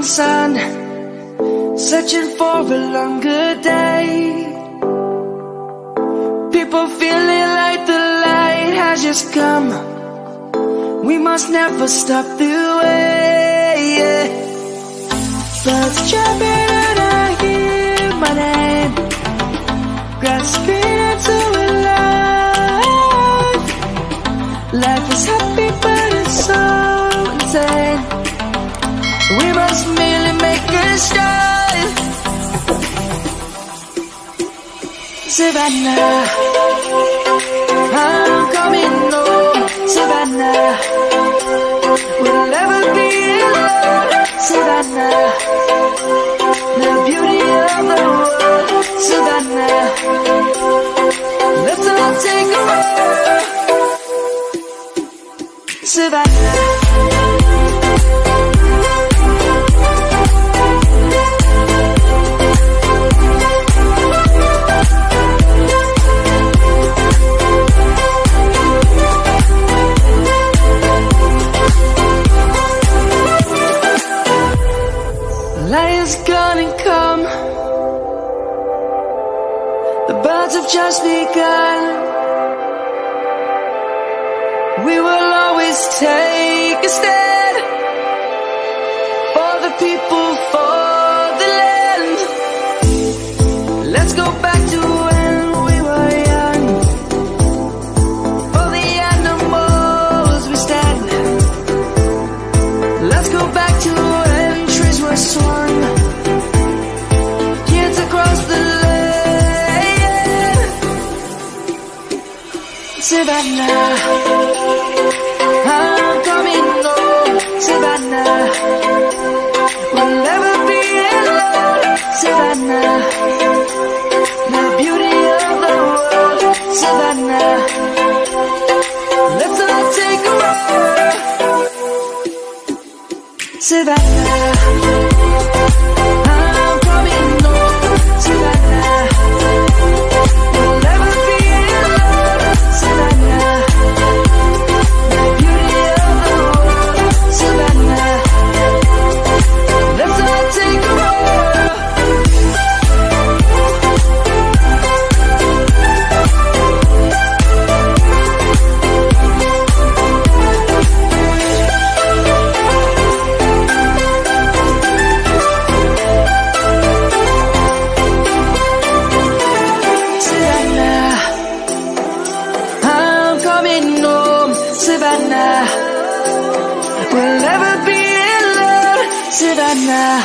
sun, searching for a longer day. People feeling like the light has just come. We must never stop the way. Birds jumping and I hear my name, grasping into a life. Life is happy but it's so insane. We must merely make a start. Savannah, I'm coming home. Savannah, we'll never be alone. Savannah, the beauty of the world. Savannah, let's all take a ride. Savannah, light is gonna come. The birds have just begun. We will always take a stand for the people, for the land. Let's go back to when we were young. For the animals we stand. Let's go back to when trees were swung, kids across the land. Savannah, I'm coming home. Savannah, we'll never be alone. Savannah, the beauty of the world. Savannah, let's all take a ride. Savannah, I'm coming home. Savannah, we'll never be alone. Savannah, the beauty of the world. Savannah, let's all take a ride. Savannah, we'll never be alone. Savannah,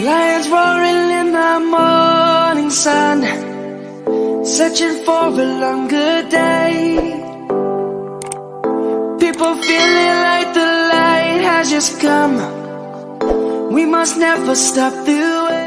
lions roaring in the morning sun, searching for a longer day. People feeling like the light has just come. We must never stop the way.